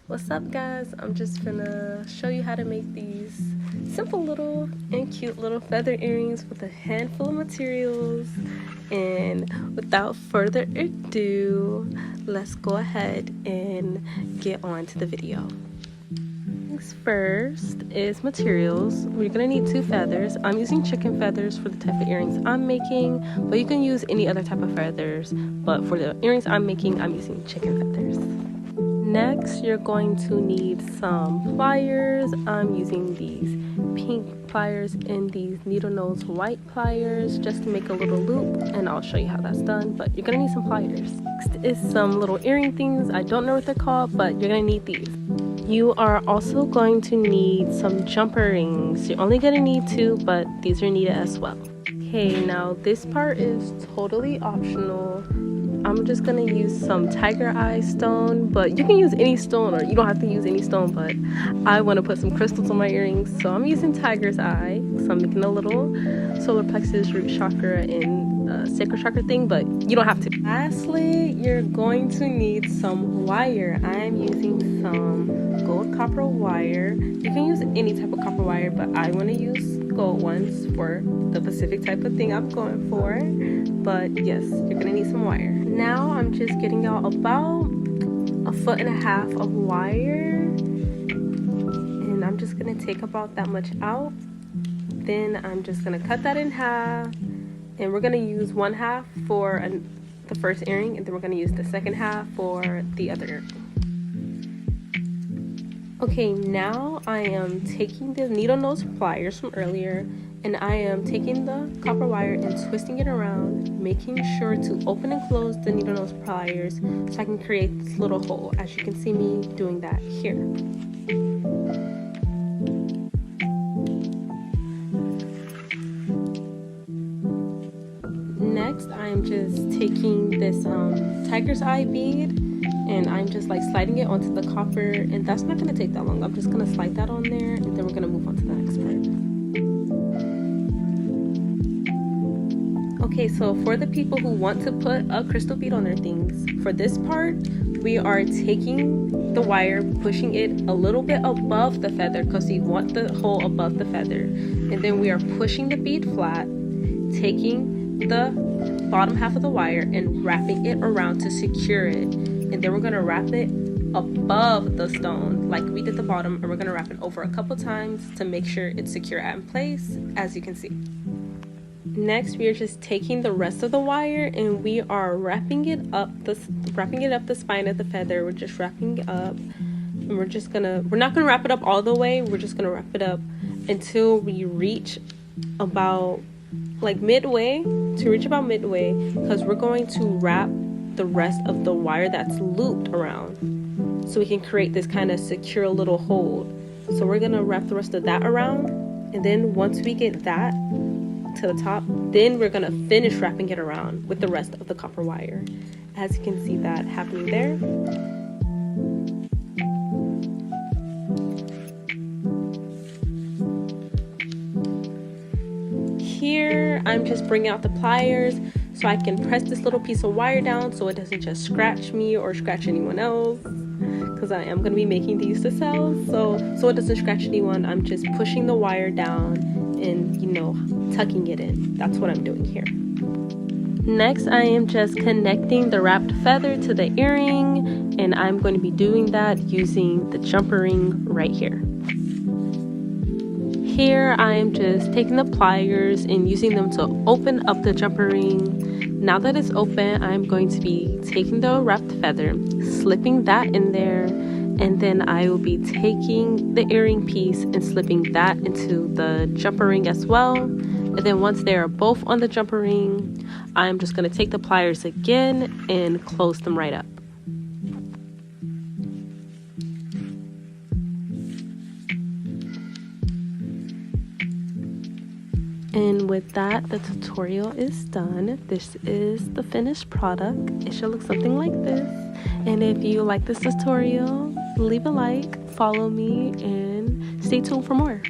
What's up, guys? I'm just gonna show you how to make these simple little and cute little feather earrings with a handful of materials. And without further ado, let's go ahead and get on to the video. Things first is materials. We're gonna need 2 feathers. I'm using chicken feathers for the type of earrings I'm making, but you can use any other type of feathers, but for the earrings I'm making, I'm using chicken feathers. Next, you're going to need some pliers. I'm using these pink pliers and these needle nose white pliers just to make a little loop, and I'll show you how that's done, but you're gonna need some pliers. Next is some little earring things. I don't know what they're called, but you're gonna need these. You are also going to need some jumper rings. You're only gonna need 2, but these are needed as well. Okay, now this part is totally optional. I'm just gonna use some tigereye stone, but you can use any stone, or you don't have to use any stone, but I want to put some crystals on my earrings, so I'm using tiger's eye. So I'm making a little solar plexus, root chakra, and sacral chakra thing, but you don't have to. Lastly, you're going to need some wire. I'm using some gold copper wire. You can use any type of copper wire, but I want to use gold ones for the specific type of thing I'm going for. But yes, you're gonna need some wire. Now I'm just getting out about 1.5 feet of wire, and I'm just gonna take about that much out. Then I'm just gonna cut that in half, and we're gonna use 1/2 for the first earring, and then we're gonna use the second half for the other earring. Okay, now I am taking the needle nose pliers from earlier, and I am taking the copper wire and twisting it around, making sure to open and close the needle nose pliers so I can create this little hole, as you can see me doing that here. Next, I'm just taking this tiger's eye bead, and I'm just like sliding it onto the copper, and that's not going to take that long. I'm just going to slide that on there, and then we're going to move on to the next part. Okay, so for the people who want to put a crystal bead on their things, for this part, we are taking the wire, pushing it a little bit above the feather, because you want the hole above the feather, and then we are pushing the bead flat, taking the bottom half of the wire and wrapping it around to secure it, and then we're going to wrap it above the stone like we did the bottom, and we're going to wrap it over a couple times to make sure it's secure in place, as you can see. Next, we are just taking the rest of the wire, and we are wrapping it up the spine of the feather. We're just wrapping it up, and we're not gonna wrap it up all the way. We're just gonna wrap it up until we reach about midway, because we're going to wrap the rest of the wire that's looped around, so we can create this kind of secure little hold. So we're gonna wrap the rest of that around, and then once we get that to the top, then we're gonna finish wrapping it around with the rest of the copper wire, as you can see that happening there. Here I'm just bringing out the pliers so I can press this little piece of wire down so it doesn't just scratch me or scratch anyone else, because I am going to be making these to sell, so it doesn't scratch anyone. I'm just pushing the wire down and tucking it in. That's what I'm doing here. Next, I am just connecting the wrapped feather to the earring, and I'm going to be doing that using the jumper ring right here. Here I am just taking the pliers and using them to open up the jumper ring. Now that it's open, I'm going to be taking the wrapped feather, slipping that in there, and then I will be taking the earring piece and slipping that into the jumper ring as well. And then once they are both on the jumper ring, I'm just going to take the pliers again and close them right up. And with that, the tutorial is done. This is the finished product. It should look something like this. And if you like this tutorial, leave a like, follow me, and stay tuned for more.